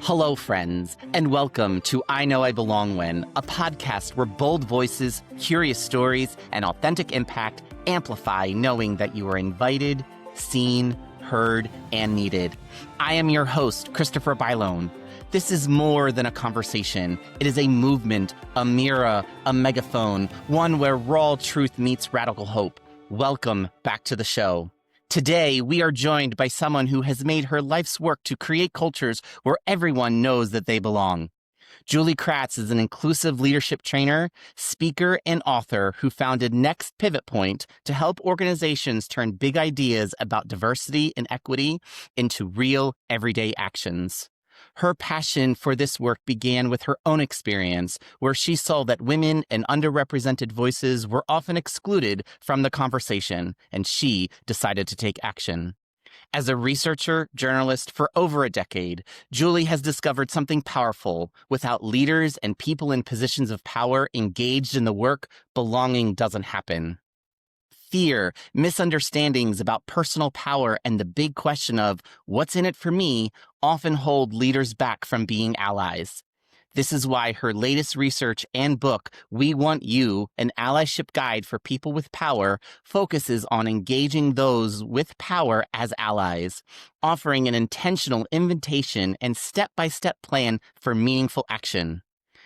Hello, friends, and welcome to I Know I Belong When, a podcast where bold voices, curious stories, and authentic impact amplify knowing that you are invited, seen, heard, and needed. I am your host, Christopher Bylone. This is more than a conversation. It is a movement, a mirror, a megaphone, one where raw truth meets radical hope. Welcome back to the show. Today, we are joined by someone who has made her life's work to create cultures where everyone knows that they belong. Julie Kratz is an inclusive leadership trainer, speaker, and author who founded Next Pivot Point to help organizations turn big ideas about diversity and equity into real, everyday actions. Her passion for this work began with her own experience, where she saw that women and underrepresented voices were often excluded from the conversation, and she decided to take action. As a researcher, journalist for over a decade, Julie has discovered something powerful. Without leaders and people in positions of power engaged in the work, belonging doesn't happen. Fear, misunderstandings about personal power, and the big question of what's in it for me often hold leaders back from being allies. This is why her latest research and book, We Want You, an allyship guide for people with power, focuses on engaging those with power as allies, offering an intentional invitation and step-by-step plan for meaningful action.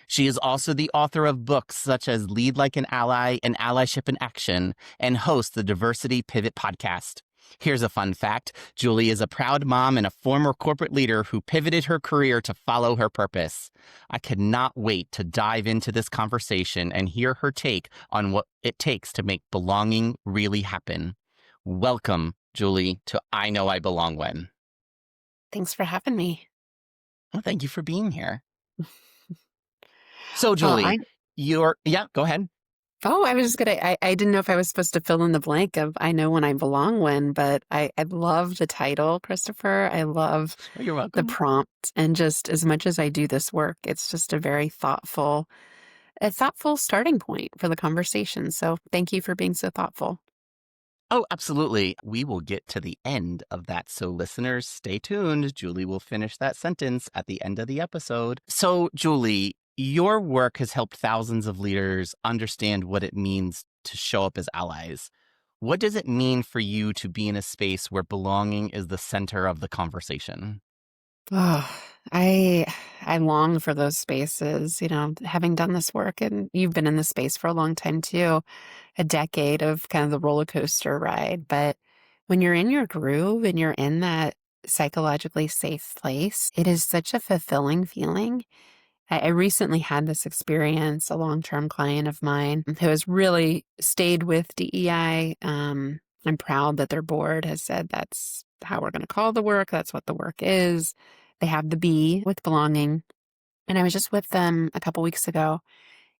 She is also the author of books such as Lead Like an Ally and Allyship in Action, and hosts the Diversity Pivot podcast. Here's a fun fact. Julie is a proud mom and a former corporate leader who pivoted her career to follow her purpose. I cannot wait to dive into this conversation and hear her take on what it takes to make belonging really happen. Welcome, Julie, to I Know I Belong When. Thanks for having me. Well, thank you for being here. So, Well, Julie, go ahead. I was just gonna, I didn't know if I was supposed to fill in the blank of I know when I belong when, but I love the title, Christopher. I love You're the welcome. prompt. And just as much as I do this work, it's just a very thoughtful starting point for the conversation. So thank you for being so thoughtful. Oh, absolutely. We will get to the end of that. So listeners, stay tuned. Julie will finish that sentence at the end of the episode. So, Julie, your work has helped thousands of leaders understand what it means to show up as allies. What does it mean for you to be in a space where belonging is the center of the conversation? Oh, I long for those spaces, having done this work, and you've been in this space for a long time too, a decade of kind of the roller coaster ride. But when you're in your groove and you're in that psychologically safe place, it is such a fulfilling feeling. I recently had this experience, a long-term client of mine who has really stayed with DEI. I'm proud that their board has said that's how we're going to call the work. That's what the work is. They have the B with belonging. And I was just with them a couple weeks ago.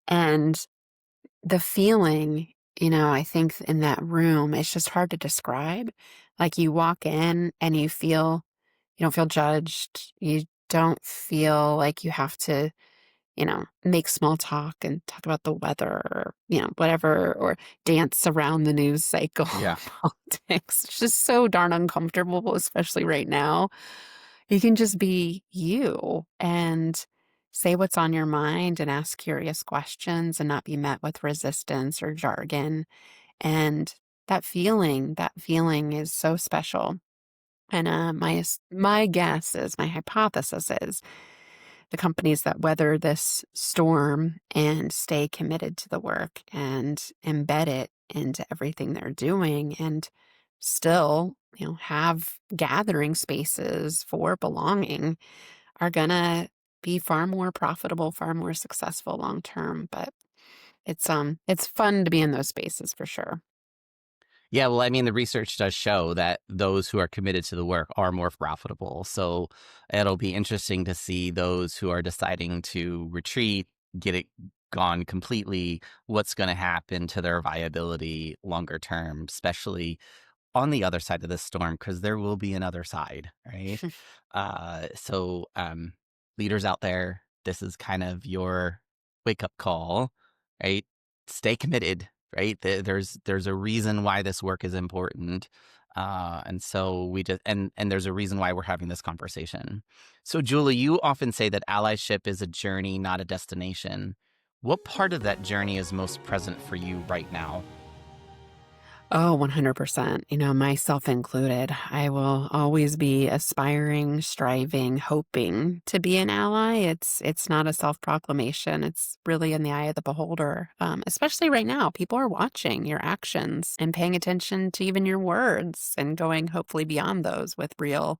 And the feeling, I think in that room, it's just hard to describe. Like you walk in and you don't feel judged. You don't feel like you have to make small talk and talk about the weather or, whatever, or dance around the news cycle. Yeah. Politics. It's just so darn uncomfortable, especially right now. You can just be you and say what's on your mind and ask curious questions and not be met with resistance or jargon. And that feeling is so special. And my guess is, my hypothesis is, the companies that weather this storm and stay committed to the work and embed it into everything they're doing and still, have gathering spaces for belonging are gonna be far more profitable, far more successful long term. But it's fun to be in those spaces for sure. Yeah, well, I mean, the research does show that those who are committed to the work are more profitable. So it'll be interesting to see those who are deciding to retreat, get it gone completely, what's going to happen to their viability longer term, especially on the other side of the storm, because there will be another side, right? So leaders out there, this is kind of your wake-up call, right? Stay committed. right? There's a reason why this work is important. And so we just and there's a reason why we're having this conversation. So Julie, you often say that allyship is a journey, not a destination. What part of that journey is most present for you right now? Oh, 100%. Myself included. I will always be aspiring, striving, hoping to be an ally. It's not a self-proclamation. It's really in the eye of the beholder. Especially right now, people are watching your actions and paying attention to even your words and going hopefully beyond those with real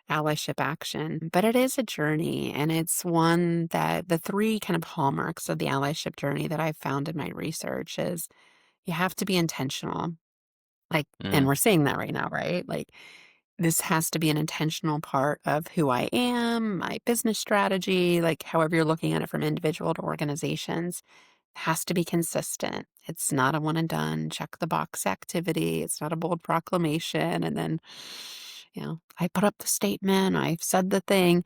allyship action. But it is a journey, and it's one that the three kind of hallmarks of the allyship journey that I've found in my research is you have to be intentional. Like, and Mm, we're seeing that right now, right? Like, this has to be an intentional part of who I am, my business strategy, like however you're looking at it from individual to organizations, has to be consistent. It's not a one and done, check the box activity. It's not a bold proclamation. And then, I put up the statement, I've said the thing.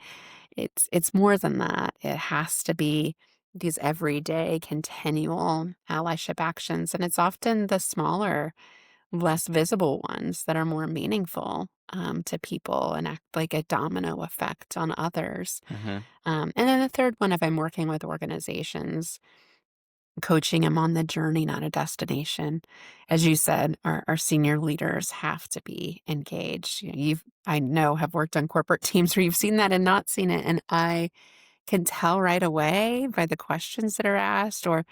It's more than that. It has to be these everyday, continual allyship actions. And it's often the smaller, less visible ones that are more meaningful to people and act like a domino effect on others. hmm And then the third one, if I'm working with organizations, coaching them on the journey, not a destination. As you said, our senior leaders have to be engaged. I know, have worked on corporate teams where you've seen that and not seen it. And I can tell right away by the questions that are asked or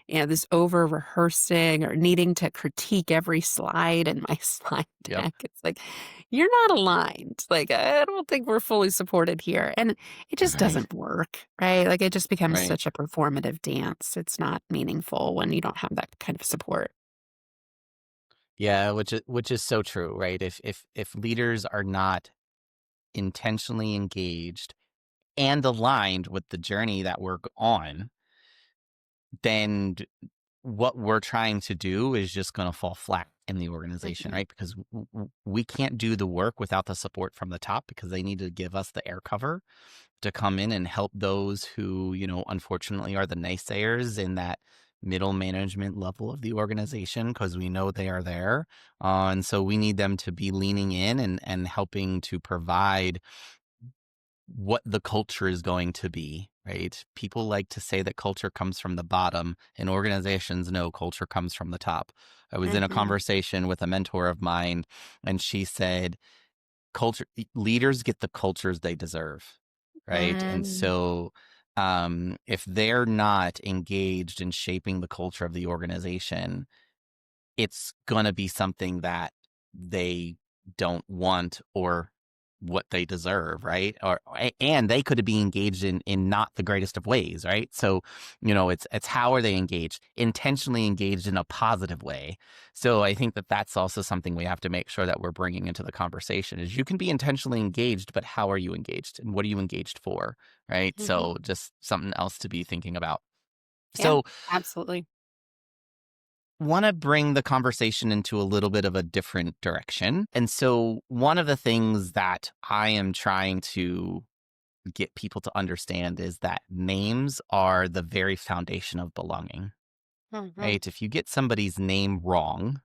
this over rehearsing or needing to critique every slide in my slide Yep. deck. It's like, you're not aligned. Like, I don't think we're fully supported here. And it just Right. doesn't work, right? Like, it just becomes Right. such a performative dance. It's not meaningful when you don't have that kind of support. Yeah, which is so true, right? If leaders are not intentionally engaged and aligned with the journey that we're on, then what we're trying to do is just going to fall flat in the organization, Mhm. right? Because we can't do the work without the support from the top because they need to give us the air cover to come in and help those who, unfortunately are the naysayers in that middle management level of the organization because we know they are there. And so we need them to be leaning in and helping to provide what the culture is going to be, right? People like to say that culture comes from the bottom, and organizations know culture comes from the top. I was in a Mhm. conversation with a mentor of mine, and she said, culture leaders get the cultures they deserve, right? And Mm. so if they're not engaged in shaping the culture of the organization, it's gonna be something that they don't want or what they deserve, right? And they could be engaged in not the greatest of ways, right? So, it's how are they engaged? Intentionally engaged in a positive way. So I think that that's also something we have to make sure that we're bringing into the conversation is you can be intentionally engaged, but how are you engaged and what are you engaged for, right? Mhm. So just something else to be thinking about. Yeah, So absolutely. want to bring the conversation into a little bit of a different direction. And so, one of the things that I am trying to get people to understand is that names are the very foundation of belonging, Mhm. right? If you get somebody's name wrong,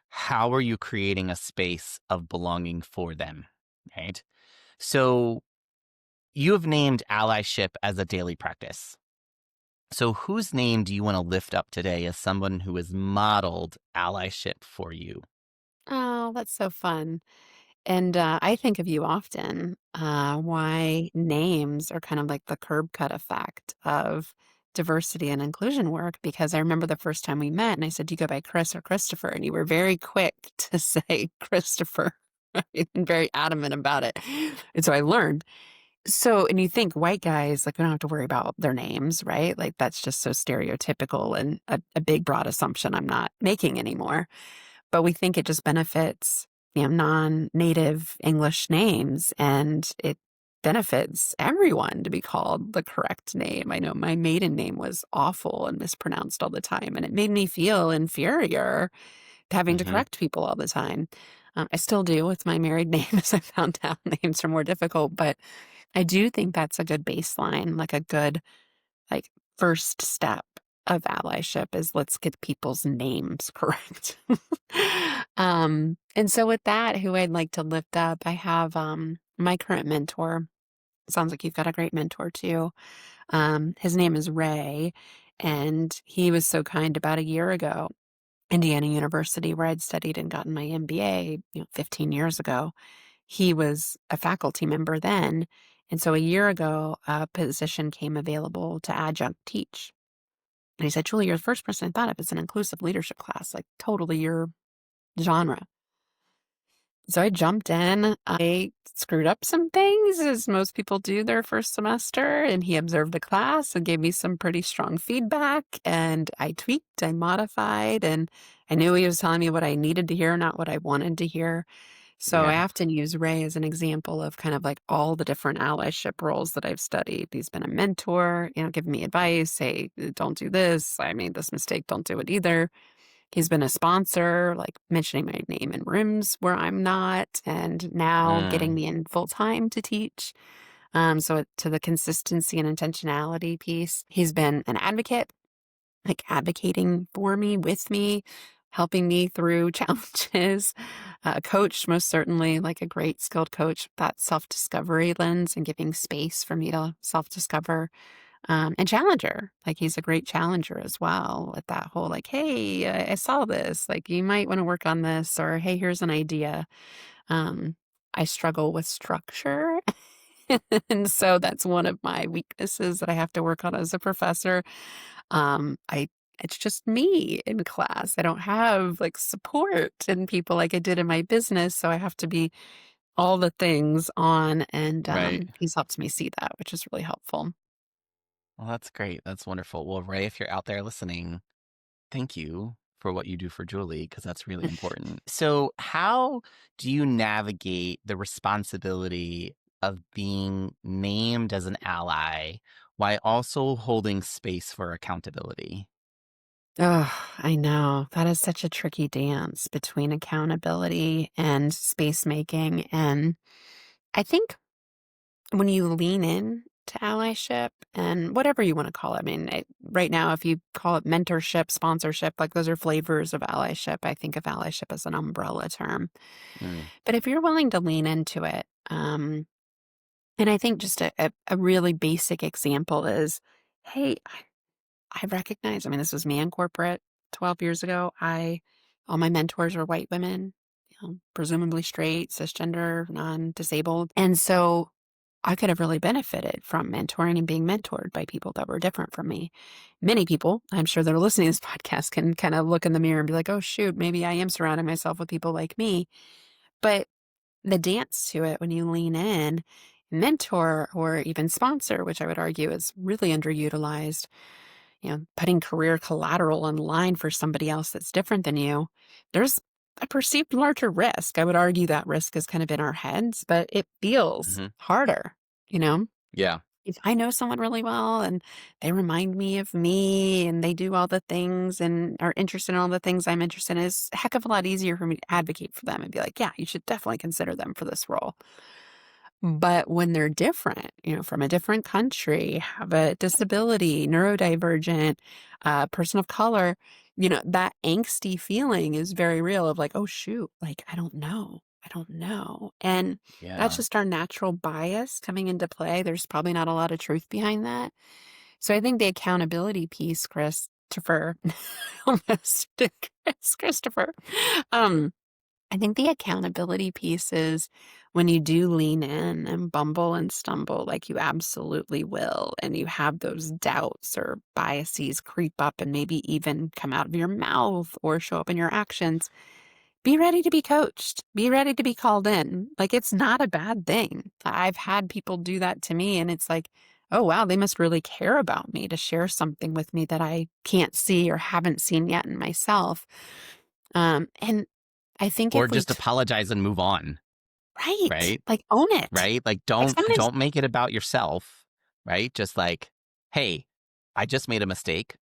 how are you creating a space of belonging for them, right? So, you have named allyship as a daily practice. So, whose name do you want to lift up today as someone who has modeled allyship for you? Oh, that's so fun. And I think of you often, why names are kind of like the curb cut effect of diversity and inclusion work. Because I remember the first time we met and I said, "Do you go by Chris or Christopher?" And you were very quick to say Christopher, right? And very adamant about it. And so I learned. And you think white guys, like, we don't have to worry about their names, right? Like, that's just so stereotypical and a big, broad assumption I'm not making anymore. But we think it just benefits, non-native English names, and it benefits everyone to be called the correct name. I know my maiden name was awful and mispronounced all the time, and it made me feel inferior having to hmm correct people all the time. I still do with my married name, as I found out names are more difficult, but I do think that's a good baseline, like a good, like, first step of allyship is let's get people's names correct. And so with that, who I'd like to lift up, I have my current mentor. Sounds like you've got a great mentor too. His name is Ray, and he was so kind about a year ago, Indiana University, where I'd studied and gotten my MBA, 15 years ago. He was a faculty member then. And so a year ago, a position came available to adjunct teach. And he said, Julie, you're the first person I thought of. It's an inclusive leadership class, like totally your genre. So I jumped in. I screwed up some things, as most people do their first semester, and he observed the class and gave me some pretty strong feedback. And I tweaked, I modified, and I knew he was telling me what I needed to hear, not what I wanted to hear. So I Yeah. often use Ray as an example of kind of like all the different allyship roles that I've studied. He's been a mentor, giving me advice. Hey, don't do this. I made this mistake. Don't do it either. He's been a sponsor, like mentioning my name in rooms where I'm not, and now getting Mm. me in full time to teach. To the consistency and intentionality piece, he's been an advocate, like advocating for me, with me, helping me through challenges. A coach, most certainly, like a great skilled coach, that self-discovery lens and giving space for me to self-discover. And challenger, like he's a great challenger as well with that whole like, hey, I saw this, like you might want to work on this, or hey, here's an idea. Um, I struggle with structure. And so that's one of my weaknesses that I have to work on as a professor. I It's just me in class. I don't have like support and people like I did in my business. So I have to be all the things on, and Right. he's helped me see that, which is really helpful. Well, that's great. That's wonderful. Well, Ray, if you're out there listening, thank you for what you do for Julie, because that's really important. So, how do you navigate the responsibility of being named as an ally while also holding space for accountability? Oh, I know. That is such a tricky dance between accountability and space making. And I think when you lean in to allyship and whatever you want to call it, I mean, right now, if you call it mentorship, sponsorship, like those are flavors of allyship. I think of allyship as an umbrella term. Mm. But if you're willing to lean into it, and I think just a really basic example is, hey, I recognize, I mean, this was me in corporate 12 years ago. All my mentors were white women, presumably straight, cisgender, non-disabled. And so I could have really benefited from mentoring and being mentored by people that were different from me. Many people, I'm sure that are listening to this podcast, can kind of look in the mirror and be like, oh, shoot, maybe I am surrounding myself with people like me. But the dance to it, when you lean in, mentor or even sponsor, which I would argue is really underutilized, putting career collateral on the line for somebody else that's different than you, there's a perceived larger risk. I would argue that risk is kind of in our heads, but it feels Hmm. harder, you know? Yeah. If I know someone really well and they remind me of me and they do all the things and are interested in all the things I'm interested in, it's a heck of a lot easier for me to advocate for them and be like, yeah, you should definitely consider them for this role. But when they're different, from a different country, have a disability, neurodivergent, person of color, that angsty feeling is very real of like, oh, shoot, like, I don't know. I don't know. And that's Yeah. just our natural bias coming into play. There's probably not a lot of truth behind that. So I think the accountability piece, Christopher, almost did Christopher. Um, I think the accountability piece is when you do lean in and bumble and stumble, like you absolutely will, and you have those doubts or biases creep up and maybe even come out of your mouth or show up in your actions. Be ready to be coached. Be ready to be called in. Like, it's not a bad thing. I've had people do that to me, and it's like, oh, wow, they must really care about me to share something with me that I can't see or haven't seen yet in myself. And I think Or if we just apologize and move on, right. right? Like, own it. Right? Like, Like, don't sometimes don't make it about yourself, right? Just like, hey, I just made a mistake.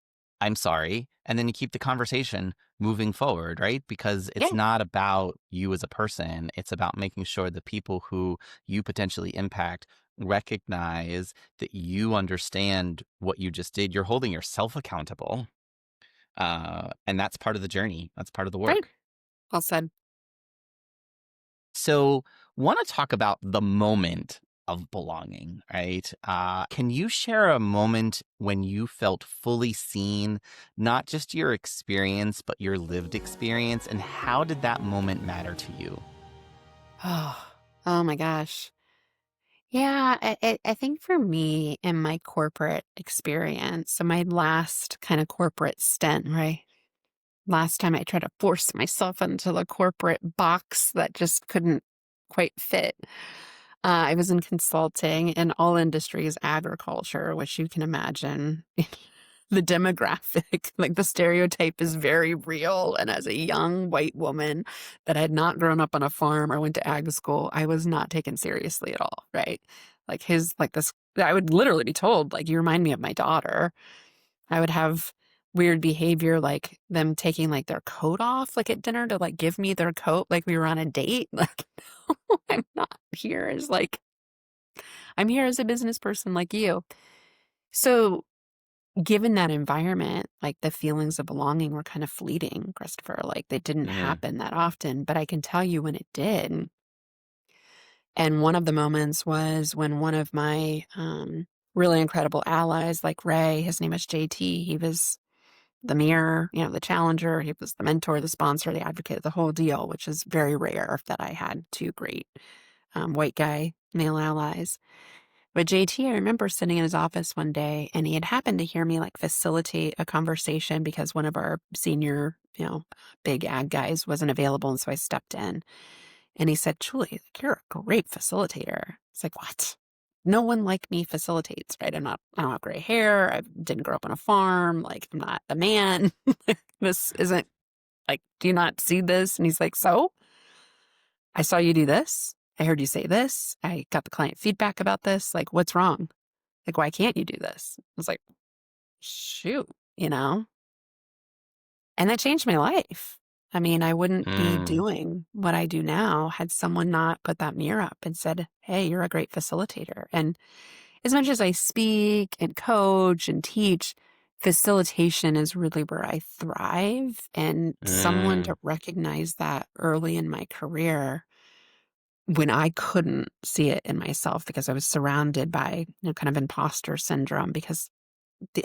I'm sorry. And then you keep the conversation moving forward, right? Because yeah, it's not about you as a person. It's about making sure the people who you potentially impact recognize that you understand what you just did. You're holding yourself accountable. And that's part of the journey. That's part of the Right. work. Well said. So, want to talk about the moment of belonging, right? Can you share a moment when you felt fully seen, not just your experience, but your lived experience? And how did that moment matter to you? Oh my gosh. Yeah, I think for me in my corporate experience, so my last kind of corporate stint, right? Last time I tried to force myself into the corporate box that just couldn't quite fit. I was in consulting in all industries, agriculture, which you can imagine the demographic, like the stereotype is very real. And as a young white woman that had not grown up on a farm or went to ag school, I was not taken seriously at all, right? Like this, I would literally be told, like, you remind me of my daughter. I would have weird behavior, like them taking like their coat off, like at dinner to like give me their coat, like we were on a date. Like, no, I'm not here as like, I'm here as a business person like you. So, given that environment, like the feelings of belonging were kind of fleeting, Christopher. Like they didn't Mm, happen that often, but I can tell you when it did. And one of the moments was when one of my really incredible allies, like Ray, his name is JT, he was the mirror, the challenger, he was the mentor, the sponsor, the advocate, the whole deal, which is very rare that I had two great white guy male allies. But JT, I remember sitting in his office one day and he had happened to hear me like facilitate a conversation because one of our senior, big ag guys wasn't available. And so I stepped in and he said, Julie, like, you're a great facilitator. It's like, what? No one like me facilitates, right? I don't have gray hair. I didn't grow up on a farm. Like, I'm not a man. This isn't like, do you not see this? And he's like, so I saw you do this. I heard you say this. I got the client feedback about this. Like, what's wrong? Like, why can't you do this? I was like, shoot, you know? And that changed my life. I mean, I wouldn't be mm, doing what I do now had someone not put that mirror up and said, hey, you're a great facilitator. And as much as I speak and coach and teach, facilitation is really where I thrive. And someone mm. to recognize that early in my career when I couldn't see it in myself because I was surrounded by, kind of imposter syndrome because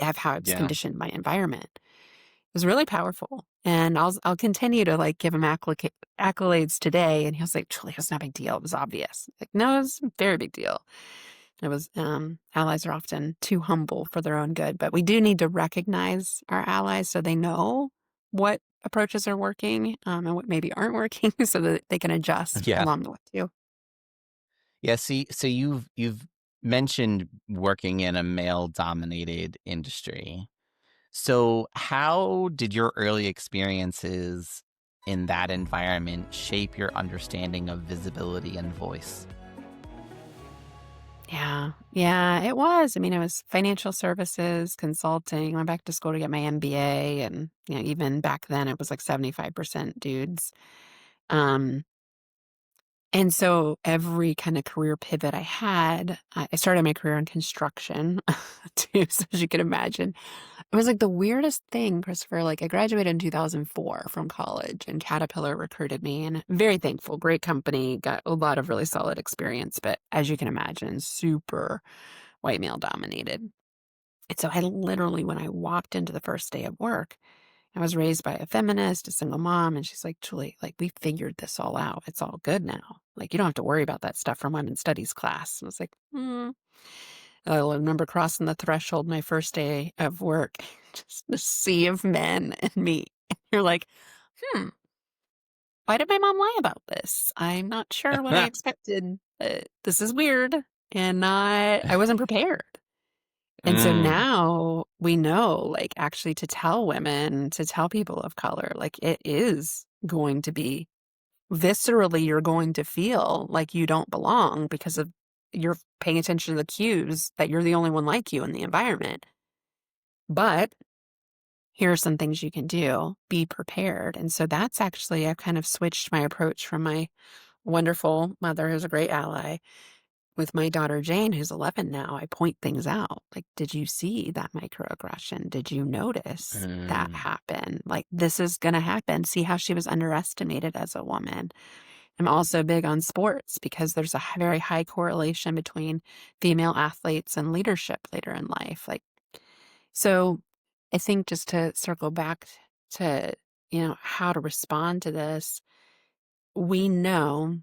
of how I was Yeah. conditioned by environment. It was really powerful. And I'll continue to like give him accolades today. And he was like, Julie, it was not a big deal. It was obvious. Like, no, it was a very big deal. It was, allies are often too humble for their own good, but we do need to recognize our allies so they know what approaches are working, and what maybe aren't working so that they can adjust Yeah. along the way too. Yeah. See, so you've mentioned working in a male-dominated industry. So, how did your early experiences in that environment shape your understanding of visibility and voice? Yeah. Yeah, it was. I mean, it was financial services, consulting. I went back to school to get my MBA. And, even back then it was like 75% dudes. Um, and so every kind of career pivot I had, I started my career in construction too. So as you can imagine, it was like the weirdest thing, Christopher. Like I graduated in 2004 from college and Caterpillar recruited me and very thankful, great company, got a lot of really solid experience. But as you can imagine, super white male dominated. And so I literally, when I walked into the first day of work, I was raised by a feminist, a single mom, and she's like, Julie, like we figured this all out. It's all good now. Like you don't have to worry about that stuff from women's studies class. I was like, hmm. I remember crossing the threshold my first day of work, just the sea of men and me. You're like, hmm, why did my mom lie about this? I'm not sure what I expected. This is weird. And I wasn't prepared. And so Mm, now we know, like, actually to tell women, to tell people of color, like, it is going to be viscerally, you're going to feel like you don't belong because of you're paying attention to the cues that you're the only one like you in the environment. But here are some things you can do. Be prepared. And so that's actually, I've kind of switched my approach from my wonderful mother, who's a great ally, with my daughter Jane, who's 11 now, I point things out. Like, did you see that microaggression? Did you notice that Mm, happen? Like, this is going to happen. See how she was underestimated as a woman. I'm also big on sports because there's a very high correlation between female athletes and leadership later in life. Like, so I think just to circle back to, how to respond to this, we know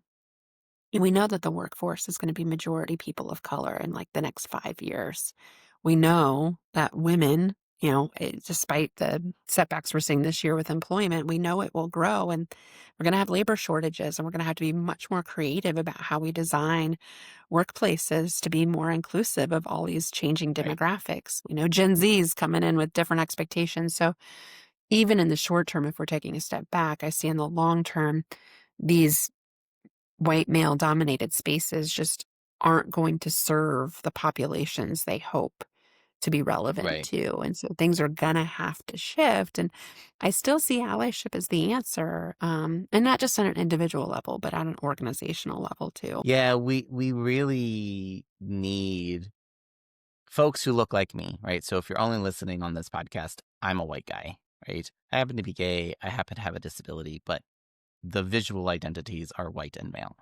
we know that the workforce is going to be majority people of color in like the next 5 years. We know that women, despite the setbacks we're seeing this year with employment, we know it will grow and we're going to have labor shortages and we're going to have to be much more creative about how we design workplaces to be more inclusive of all these changing right. demographics. We know Gen Z's coming in with different expectations. So even in the short term, if we're taking a step back, I see in the long term, these white male dominated spaces just aren't going to serve the populations they hope to be relevant Right. to. And so things are going to have to shift. And I still see allyship as the answer, and not just on an individual level, but on an organizational level too. Yeah, we really need folks who look like me, right? So if you're only listening on this podcast, I'm a white guy, right? I happen to be gay. I happen to have a disability, but the visual identities are white and male.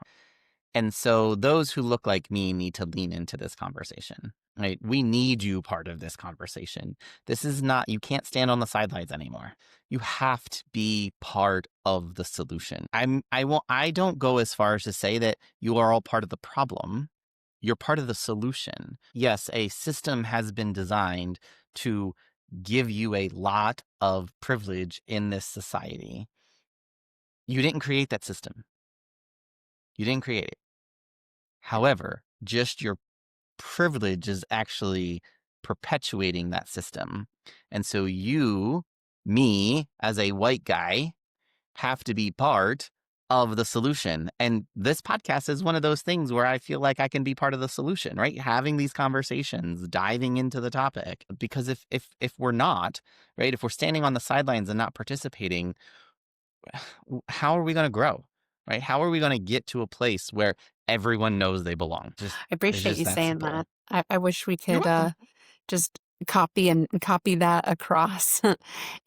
And so those who look like me need to lean into this conversation, right? We need you part of this conversation. This is not, you can't stand on the sidelines anymore. You have to be part of the solution. I don't go as far as to say that you are all part of the problem. You're part of the solution. Yes, a system has been designed to give you a lot of privilege in this society. You didn't create that system. You didn't create it. However, just your privilege is actually perpetuating that system. And so you, me, as a white guy, have to be part of the solution. And this podcast is one of those things where I feel like I can be part of the solution, right? Having these conversations, diving into the topic. Because if we're not, right, if we're standing on the sidelines and not participating, how are we going to grow? Right? How are we going to get to a place where everyone knows they belong? I It's appreciate just you that saying simple. that. I wish we You're could welcome. just copy that across.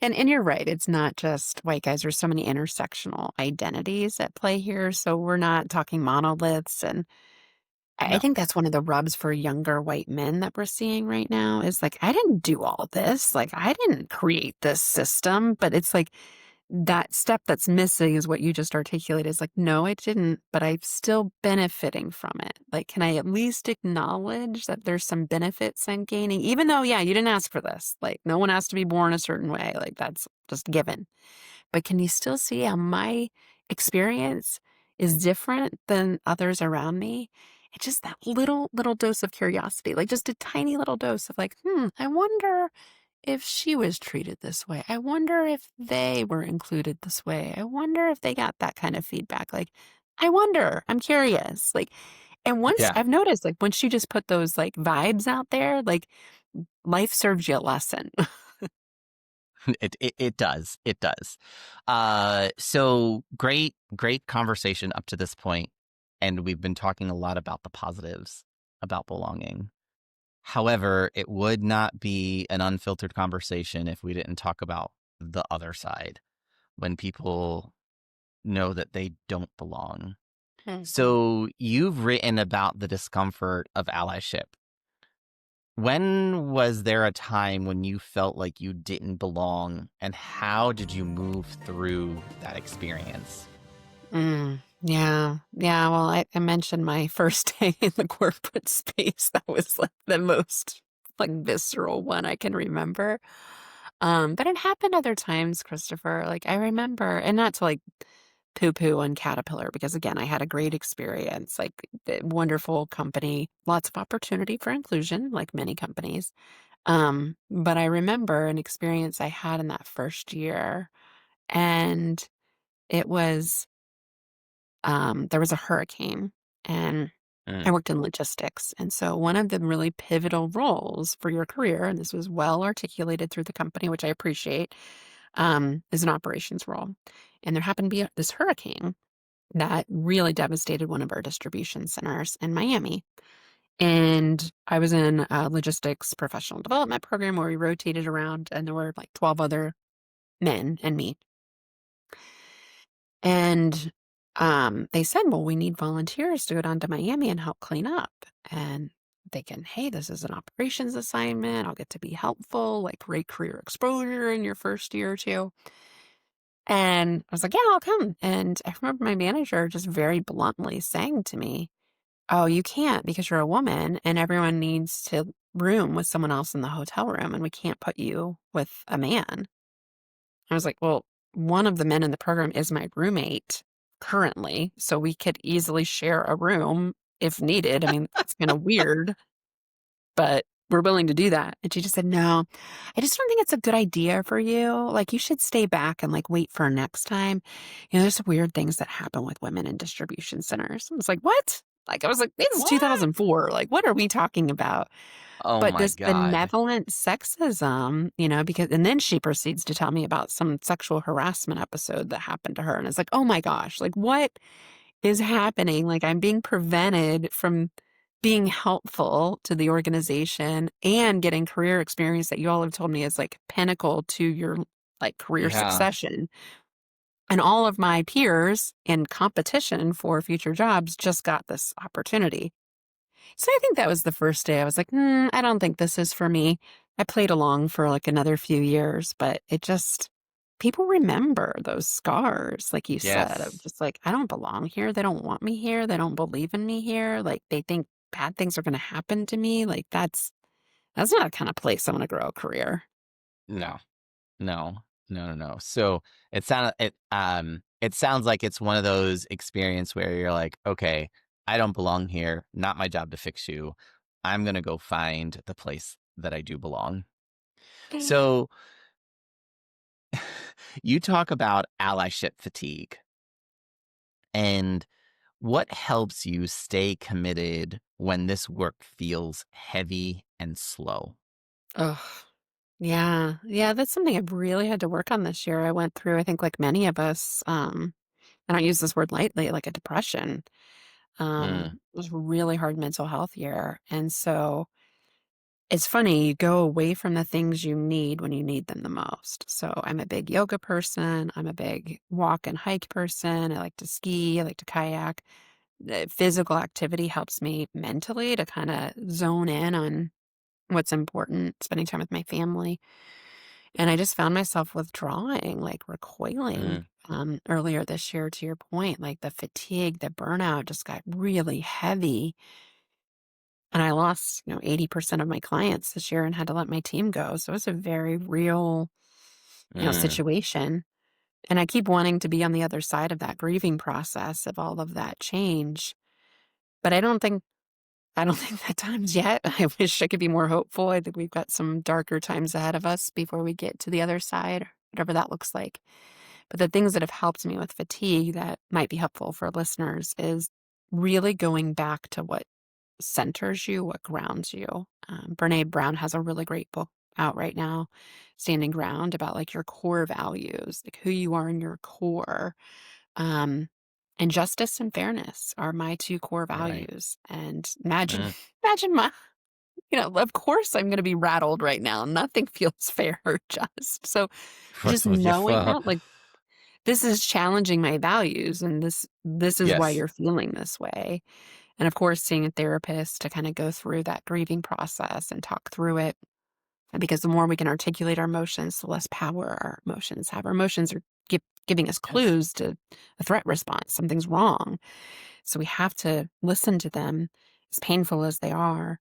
And you're right. It's not just white guys. There's so many intersectional identities at play here. So we're not talking monoliths. And I No. think that's one of the rubs for younger white men that we're seeing right now is like, I didn't do all this. Like, I didn't create this system. But it's like that step that's missing is what you just articulated is like, no, I didn't, but I'm still benefiting from it. Like, can I at least acknowledge that there's some benefits I'm gaining, even though, yeah, you didn't ask for this. Like, no one has to be born a certain way. Like, that's just given. But can you still see how my experience is different than others around me? It's just that little dose of curiosity, like just a tiny little dose of like, I wonder if she was treated this way. I wonder if they were included this way. I wonder if they got that kind of feedback. Like, I wonder, I'm curious. Like, and once Yeah. I've noticed, like, once you just put those like vibes out there, like, life serves you a lesson. It does. It does. So great conversation up to this point, and we've been talking a lot about the positives about belonging. However, it would not be an unfiltered conversation if we didn't talk about the other side when people know that they don't belong. Mhm. So you've written about the discomfort of allyship. When was there a time when you felt like you didn't belong, and how did you move through that experience? Yeah. Yeah. Well, I mentioned my first day in the corporate space. That was like the most like visceral one I can remember. But it happened other times, Christopher. Like I remember, and not to like poo poo on Caterpillar, because again, I had a great experience, like wonderful company, lots of opportunity for inclusion, like many companies. But I remember an experience I had in that first year, and it was there was a hurricane and I Mm, worked in logistics. And so one of the really pivotal roles for your career, and this was well articulated through the company, which I appreciate, is an operations role. And there happened to be this hurricane that really devastated one of our distribution centers in Miami. And I was in a logistics professional development program where we rotated around, and there were like 12 other men and me. And they said, well, we need volunteers to go down to Miami and help clean up. And thinking, hey, this is an operations assignment. I'll get to be helpful, like great career exposure in your first year or two. And I was like, yeah, I'll come. And I remember my manager just very bluntly saying to me, oh, you can't because you're a woman and everyone needs to room with someone else in the hotel room and we can't put you with a man. I was like, well, one of the men in the program is my roommate currently, so we could easily share a room if needed. I mean, it's kind of weird, but we're willing to do that. And she just said, no, I just don't think it's a good idea for you. Like, you should stay back and like wait for next time. There's some weird things that happen with women in distribution centers. I was like, what? Like, I was like, this is What? 2004. Like, what are we talking about? Oh But my this God. benevolent sexism, because and then she proceeds to tell me about some sexual harassment episode that happened to her. And it's like, oh my gosh, like what is happening? Like I'm being prevented from being helpful to the organization and getting career experience that you all have told me is like pinnacle to your like career Yeah. succession. And all of my peers in competition for future jobs just got this opportunity. So I think that was the first day I was like, I don't think this is for me. I played along for like another few years, but it just, people remember those scars, like you said, of Yes. just like, I don't belong here. They don't want me here. They don't believe in me here. Like they think bad things are going to happen to me. Like that's not the kind of place I want to grow a career. No. No. No, no, no. So it sounds like it's one of those experience where you're like, okay, I don't belong here. Not my job to fix you. I'm gonna go find the place that I do belong. So you talk about allyship fatigue and what helps you stay committed when this work feels heavy and slow? Oh, yeah. Yeah, that's something I've really had to work on this year. I went through, I think like many of us, I don't use this word lightly, like a depression. Mm, It was a really hard mental health year. And so it's funny, you go away from the things you need when you need them the most. So I'm a big yoga person. I'm a big walk and hike person. I like to ski. I like to kayak. The physical activity helps me mentally to kind of zone in on what's important, spending time with my family. And I just found myself withdrawing, like recoiling mm, earlier this year, to your point, like the fatigue, the burnout just got really heavy. And I lost, 80% of my clients this year and had to let my team go. So it was a very real, mm. situation. And I keep wanting to be on the other side of that grieving process of all of that change. But I don't think that time's yet. I wish I could be more hopeful. I think we've got some darker times ahead of us before we get to the other side, whatever that looks like. But the things that have helped me with fatigue that might be helpful for listeners is really going back to what centers you, what grounds you. Brene Brown has a really great book out right now, Standing Ground, about like your core values, like who you are in your core. Um, and justice and fairness are my two core Right. values. And imagine, Mm. imagine my, of course I'm going to be rattled right now. Nothing feels fair or just. So just Yeah. knowing that, like, this is challenging my values and this is why Yes. you're feeling this way. And of course, seeing a therapist to kind of go through that grieving process and talk through it. And because the more we can articulate our emotions, the less power our emotions have. Our emotions are giving us Yes. clues to a threat response. Something's wrong. So we have to listen to them, as painful as they are.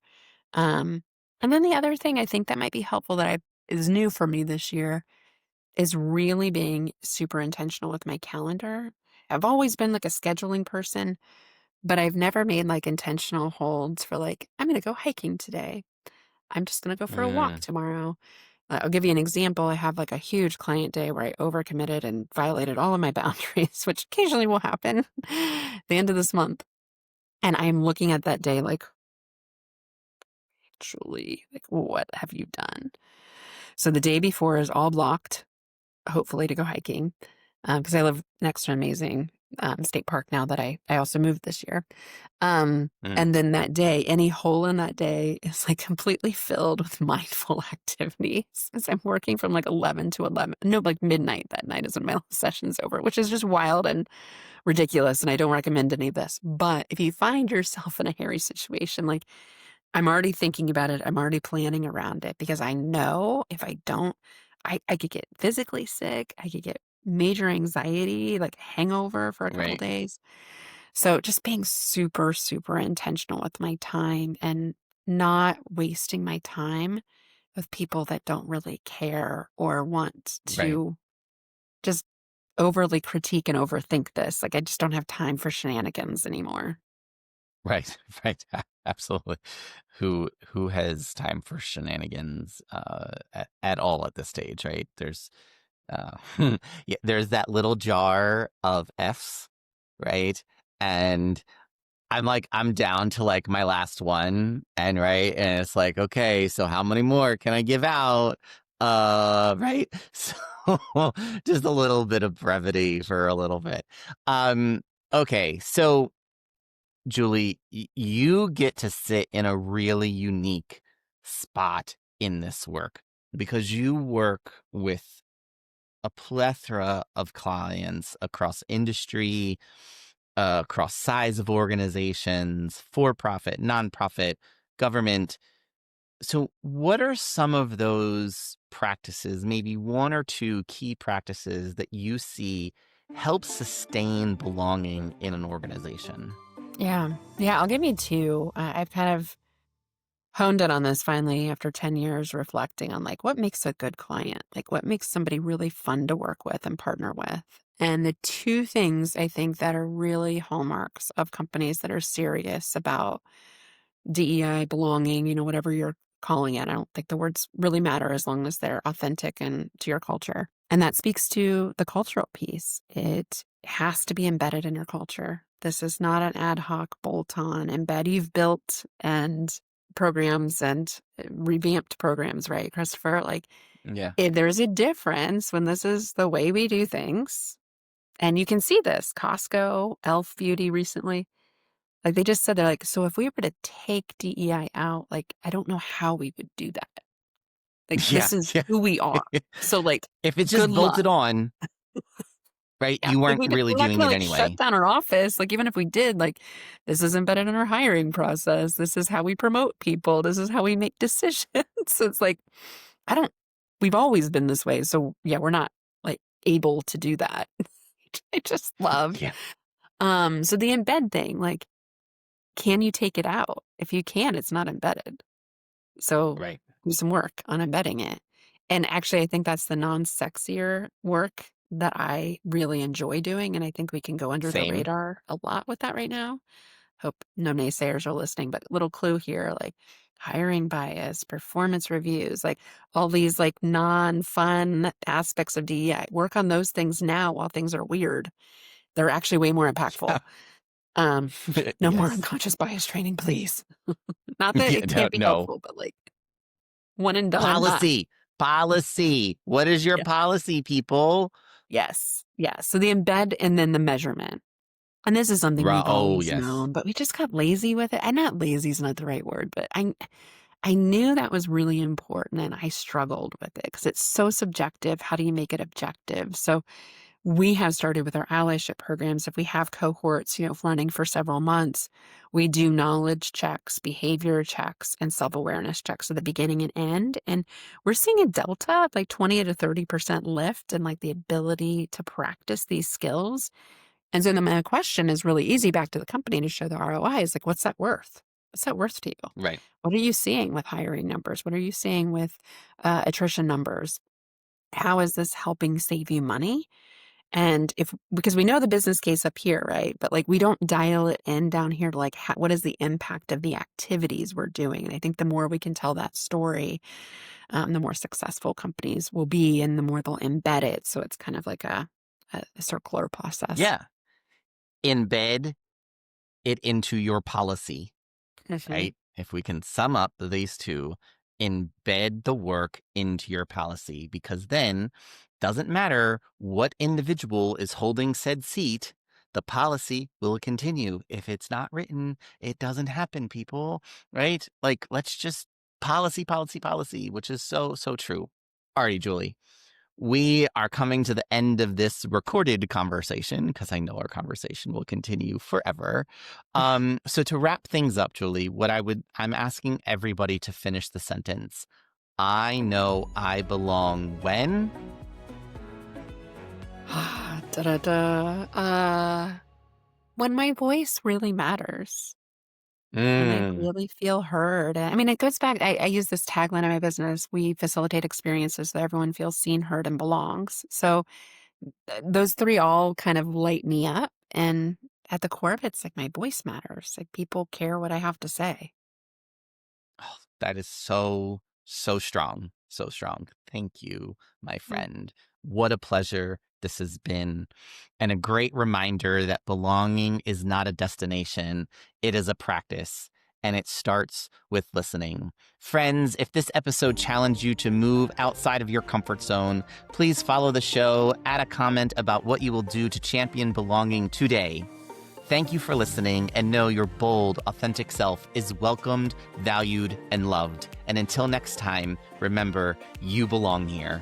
Um, and then the other thing I think that might be helpful that is new for me this year is really being super intentional with my calendar. I've always been like a scheduling person, but I've never made like intentional holds for like, I'm going to go hiking today. I'm just going to go for a walk Mm. tomorrow. I'll give you an example. I have like a huge client day where I overcommitted and violated all of my boundaries, which occasionally will happen the end of this month. And I'm looking at that day like, Julie, like, what have you done? So the day before is all blocked, hopefully to go hiking, because I live next to an amazing state park now that I also moved this year. Mm, And then that day, any hole in that day is like completely filled with mindful activities as I'm working from like 11 to 11. No, like midnight that night is when my last session's over, which is just wild and ridiculous. And I don't recommend any of this. But if you find yourself in a hairy situation, like I'm already thinking about it, I'm already planning around it because I know if I don't, I could get physically sick. I could get major anxiety, like hangover for a couple right, days. So just being super, super intentional with my time and not wasting my time with people that don't really care or want right, to just overly critique and overthink this. Like I just don't have time for shenanigans anymore. right, right. Absolutely. Who has time for shenanigans at all at this stage, right? There's uh yeah, there's that little jar of F's, right? And I'm down to like my last one, and right, and it's like, okay, so how many more can I give out? Right? So just a little bit of brevity for a little bit. Um, okay, so Julie, you get to sit in a really unique spot in this work because you work with a plethora of clients across industry, across size of organizations, for profit, nonprofit, government. So, what are some of those practices, maybe one or two key practices that you see help sustain belonging in an organization? Yeah. Yeah. I'll give you two. I've kind of honed in on this finally after 10 years reflecting on like what makes a good client, like what makes somebody really fun to work with and partner with. And the two things I think that are really hallmarks of companies that are serious about DEI, belonging, whatever you're calling it. I don't think the words really matter as long as they're authentic and to your culture. And that speaks to the cultural piece. It has to be embedded in your culture. This is not an ad hoc bolt on embed. You've built and programs and revamped programs, right, Christopher? Like Yeah. there's a difference when this is the way we do things. And you can see this. Costco, Elf Beauty recently like, they just said they're like, "So if we were to take DEI out, like, I don't know how we would do that. Like, Yeah. this is Yeah. who we are. So, like, If it's good just luck." bolted on, right, Yeah, you like, weren't really we're not doing gonna, it like, shut anyway. down our office, like, even if we did, like, this is embedded in our hiring process. This is how we promote people. This is how we make decisions. So it's like, I don't we've always been this way, so, yeah, we're not, like, able to do that. I just love. Yeah. So the embed thing, like, can you take it out? If you can, it's not embedded. So Right. do some work on embedding it. And actually, I think that's the non-sexier work that I really enjoy doing. And I think we can go under the Same. radar a lot with that right now. Hope no naysayers are listening, but little clue here, like hiring bias, performance reviews, like all these like non-fun aspects of DEI. Work on those things now while things are weird. They're actually way more impactful. Yeah. Um, no more Yes. unconscious bias training, please. Not that Yeah, it no, can't be no. helpful, but like one and done, not. Policy. Policy. What is your Yeah. policy, people? Yes. Yes. So the embed and then the measurement. And this is something we've Oh, always yes. known, but we just got lazy with it. And not lazy is not the right word, but I knew that was really important and I struggled with it because it's so subjective. How do you make it objective? So we have started with our allyship programs. If we have cohorts, running for several months, we do knowledge checks, behavior checks, and self-awareness checks at the beginning and end. And we're seeing a delta of like 20 to 30% lift in like the ability to practice these skills. And so then my question is really easy back to the company to show the ROI is like, what's that worth? What's that worth to you? Right. What are you seeing with hiring numbers? What are you seeing with attrition numbers? How is this helping save you money? And because we know the business case up here, right? But like we don't dial it in down here to like what is the impact of the activities we're doing? And I think the more we can tell that story, the more successful companies will be, and the more they'll embed it. So it's kind of like a circular process. Yeah. Embed it into your policy, Hmm. right? If we can sum up these two, embed the work into your policy, because then doesn't matter what individual is holding said seat, the policy will continue. If it's not written, it doesn't happen, people, right? Like, let's just policy, policy, policy, which is so, so true. Alrighty, Julie. We are coming to the end of this recorded conversation because I know our conversation will continue forever. So to wrap things up, Julie, I'm asking everybody to finish the sentence. I know I belong when? When my voice really matters. And I Mm. really feel heard. I mean, it goes back, I use this tagline in my business. We facilitate experiences so that everyone feels seen, heard, and belongs. So those three all kind of light me up. And at the core of it, it's like my voice matters. Like people care what I have to say. Oh, that is so, so strong. So strong. Thank you, my Mm. friend. What a pleasure this has been. And a great reminder that belonging is not a destination, it is a practice. And it starts with listening. Friends, if this episode challenged you to move outside of your comfort zone, please follow the show, add a comment about what you will do to champion belonging today. Thank you for listening, and know your bold, authentic self is welcomed, valued, and loved. And until next time, remember, you belong here.